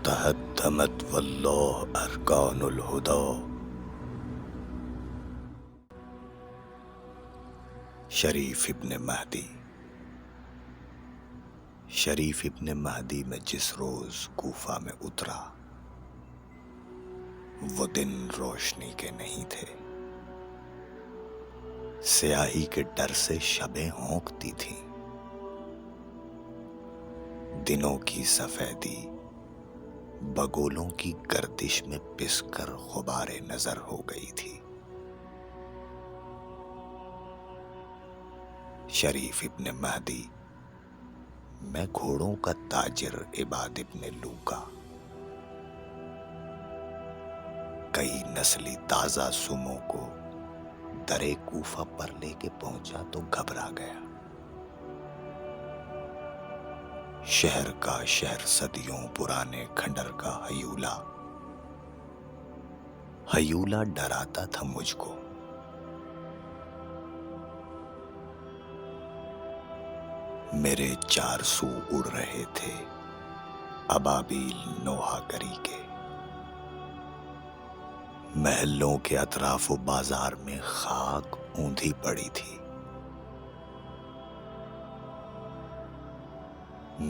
تهدمت والله أركان الهدى. شریف ابن مہدی. شریف ابن مہدی میں جس روز کوفہ میں اترا وہ دن روشنی کے نہیں تھے. سیاہی کے ڈر سے شبیں ہونکتی تھیں. دنوں کی سفیدی بگولوں کی گردش میں پس کر غبار نظر ہو گئی تھی. شریف ابن مہدی میں گھوڑوں کا تاجر عباد ابن لوکا کئی نسلی تازہ سموں کو درے کوفہ پر لے کے پہنچا تو گھبرا گیا. شہر کا شہر صدیوں پرانے کھنڈر کا ہیولا ڈراتا تھا مجھ کو. میرے 4 سو اڑ رہے تھے ابابیل نوحہ گری کے. محلوں کے اطراف و بازار میں خاک اوندھی پڑی تھی.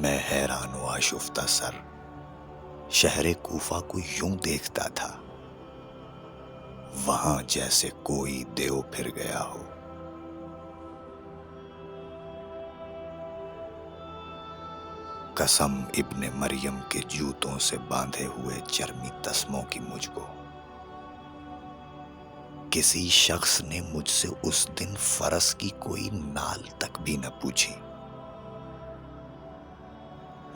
میں حیران و آشفتہ سر شہر کوفہ کو یوں دیکھتا تھا وہاں جیسے کوئی دیو پھر گیا ہو. قسم ابن مریم کے جوتوں سے باندھے ہوئے چرمی تسموں کی مجھ کو. کسی شخص نے مجھ سے اس دن فرس کی کوئی نال تک بھی نہ پوچھی.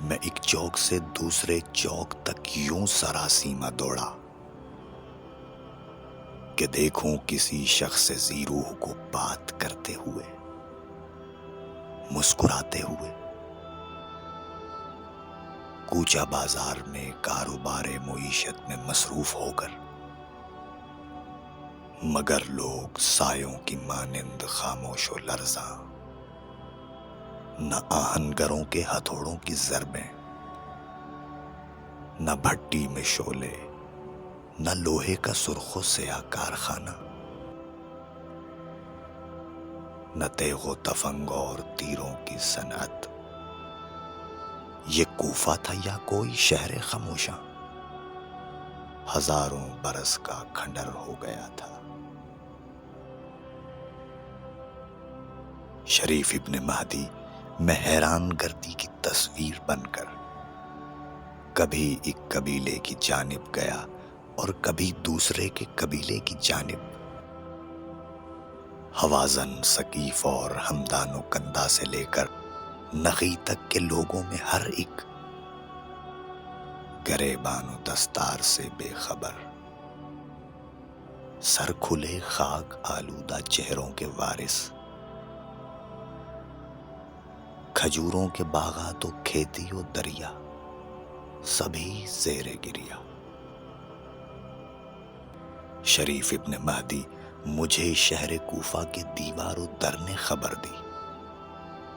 میں ایک چوک سے دوسرے چوک تک یوں سراسیمہ دوڑا کہ دیکھوں کسی شخص زیروح کو بات کرتے ہوئے، مسکراتے ہوئے. کوچہ بازار میں کاروبار معیشت میں مصروف ہو کر، مگر لوگ سایوں کی مانند خاموش و لرزاں. نہ آہنگروں کے ہتھوڑوں کی ضربیں، نہ بھٹی میں شعلے، نہ لوہے کا سرخ و سیاہ کارخانہ، نہ تیغ و تفنگ اور تیروں کی صنعت. یہ کوفہ تھا یا کوئی شہر خاموشاں؟ ہزاروں برس کا کھنڈر ہو گیا تھا. شریف ابن مہدی میں حیران گردی کی تصویر بن کر کبھی ایک قبیلے کی جانب گیا اور کبھی دوسرے کے قبیلے کی جانب. ہوازن، ثقیف اور ہمدان و کندہ سے لے کر نخی تک کے لوگوں میں ہر ایک گریبان و دستار سے بے خبر، سر کھلے خاک آلودہ چہروں کے وارث، کھجوروں کے باغات و کھیتی و دریا سبھی زیر گریا. شریف ابن مہدی مجھے شہر کوفہ کے دیوار و در نے خبر دی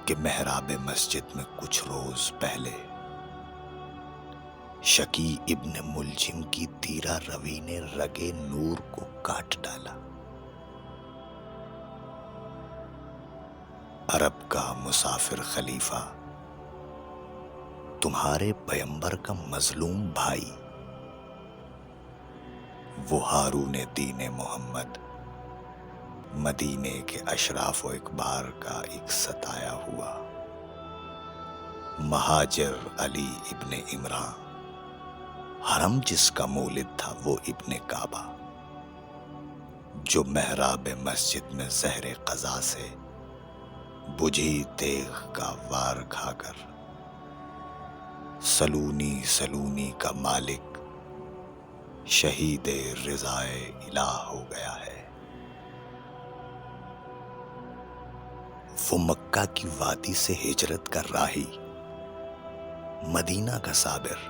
کہ محراب مسجد میں کچھ روز پہلے شقی ابن ملجم کی تیرہ روی نے رگے نور کو کاٹ ڈالا. عرب کا مسافر خلیفہ، تمہارے پیمبر کا مظلوم بھائی، وہ ہارون دین محمد، مدینے کے اشراف و اکبار کا ایک ستایا ہوا مہاجر علی ابن عمران، حرم جس کا مولد تھا وہ ابن کعبہ، جو محراب مسجد میں زہر قضا سے بجھی تیغ کا وار کھا کر سلونی کا مالک شہید رضائے الہ ہو گیا ہے. وہ مکہ کی وادی سے ہجرت کر راہی، مدینہ کا صابر،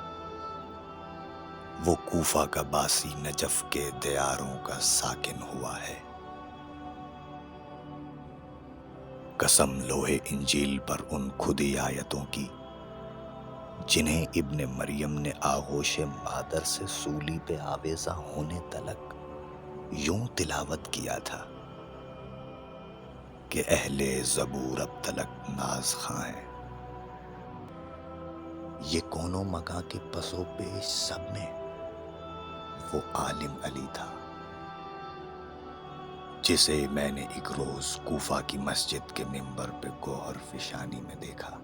وہ کوفہ کا باسی، نجف کے دیاروں کا ساکن ہوا ہے. قسم لوہے انجیل پر ان خودی آیتوں کی جنہیں ابن مریم نے آغوش مادر سے سولی پہ آویزہ ہونے تلک یوں تلاوت کیا تھا کہ اہل زبور اب تلک ناز خواں ہیں۔ یہ کونوں مکاں کے پس و پیش سب میں وہ عالم علی تھا جسے میں نے ایک روز کوفہ کی مسجد کے منبر پہ گوہر فشانی میں دیکھا۔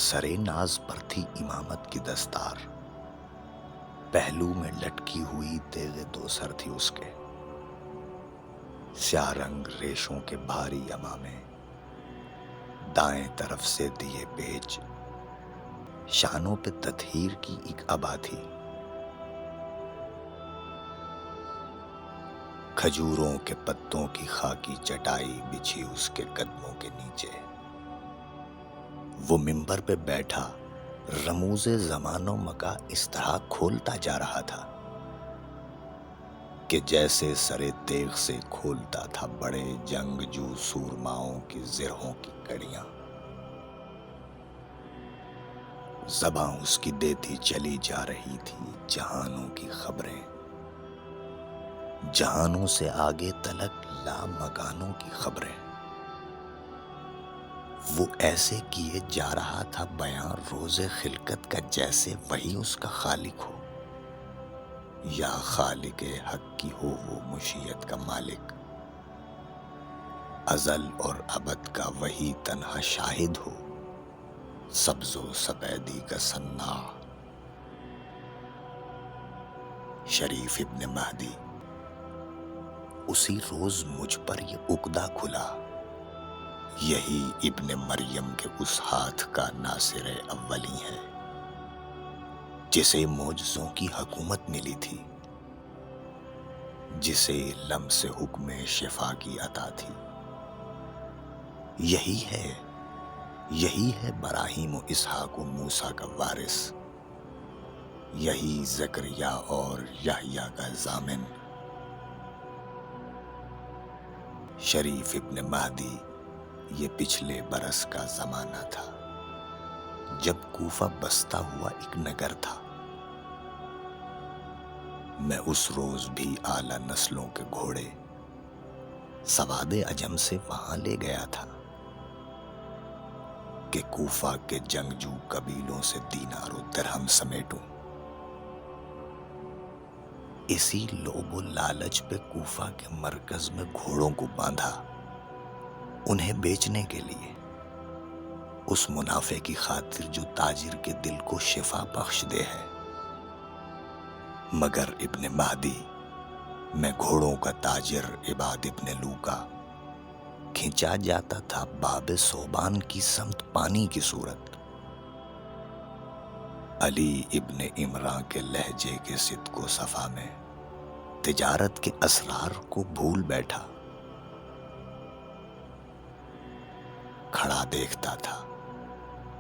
سرے ناز پر تھی امامت کی دستار، پہلو میں لٹکی ہوئی تیغ دوسر تھی اس کے، سیاہ رنگ ریشوں کے بھاری امامے، دائیں طرف سے دیے پیچ، شانوں پہ تطہیر کی ایک عبا تھی، کھجوروں کے پتوں کی خاکی چٹائی بچھی اس کے قدموں کے نیچے۔ وہ منبر پہ بیٹھا رموز زمان و مکاں اس طرح کھولتا جا رہا تھا کہ جیسے سرے تیغ سے کھولتا تھا بڑے جنگجو سورماؤں کی زرہوں کی کڑیاں۔ زباں اس کی دیتی چلی جا رہی تھی جہانوں کی خبریں، جہانوں سے آگے تلک لامکانوں کی خبریں۔ وہ ایسے کیے جا رہا تھا بیاں روز خلقت کا جیسے وہی اس کا خالق ہو، یا خالق حق کی ہو وہ مشیت کا مالک، ازل اور ابد کا وہی تنہا شاہد ہو، سبز و سپیدی کا صناع۔ شریف ابن مہدی، اسی روز مجھ پر یہ عقدہ کھلا، یہی ابن مریم کے اس ہاتھ کا ناصر اولی ہے جسے معجزوں کی حکومت ملی تھی، جسے لمس حکم شفا کی عطا تھی۔ یہی ہے براہیم و اسحاق و موسیٰ کا وارث، یہی زکریا اور یحییٰ کا ضامن۔ شریف ابن مہدی، یہ پچھلے برس کا زمانہ تھا جب کوفہ بستا ہوا ایک نگر تھا۔ میں اس روز بھی اعلیٰ نسلوں کے گھوڑے سواد عجم سے وہاں لے گیا تھا کہ کوفہ کے جنگجو قبیلوں سے دینار و درہم سمیٹوں۔ اسی لوب و لالچ پہ کوفہ کے مرکز میں گھوڑوں کو باندھا، انہیں بیچنے کے لیے، اس منافع کی خاطر جو تاجر کے دل کو شفا بخش دے ہے۔ مگر ابن مہدی، میں گھوڑوں کا تاجر عباد ابن لوکا کھینچا جاتا تھا باب صوبان کی سمت پانی کی صورت۔ علی ابن عمران کے لہجے کے صدق و صفا میں تجارت کے اسرار کو بھول بیٹھا، کھڑا دیکھتا تھا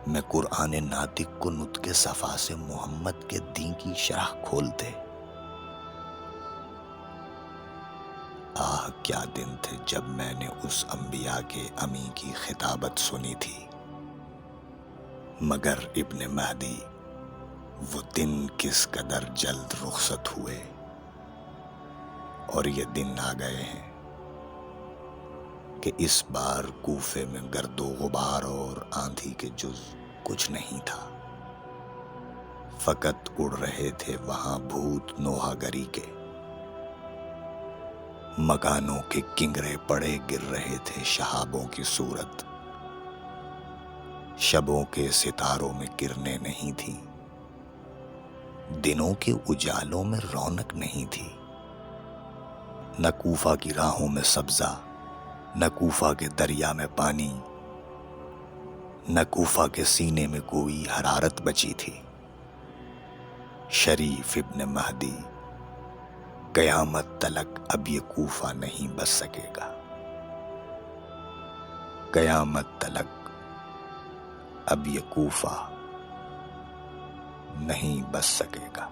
میں قرآن ناطق کو نطق صفا سے محمد کے دین کی شرح کھولتے۔ آہ کیا دن تھے جب میں نے اس انبیاء کے امی کی خطابت سنی تھی۔ مگر ابن مہدی، وہ دن کس قدر جلد رخصت ہوئے، اور یہ دن آ گئے ہیں کہ اس بار کوفے میں گرد و غبار اور آندھی کے جز کچھ نہیں تھا، فقط اڑ رہے تھے وہاں بھوت نوحہ گری کے، مکانوں کے کنگرے پڑے گر رہے تھے شہابوں کی صورت، شبوں کے ستاروں میں کرنیں نہیں تھی، دنوں کے اجالوں میں رونق نہیں تھی، نہ کوفہ کی راہوں میں سبزہ، نہ کوفہ کے دریا میں پانی، نہ کوفہ کے سینے میں کوئی حرارت بچی تھی۔ شریف ابن مہدی، قیامت تلک اب یہ کوفہ نہیں بس سکے گا، قیامت تلک اب یہ کوفہ نہیں بس سکے گا۔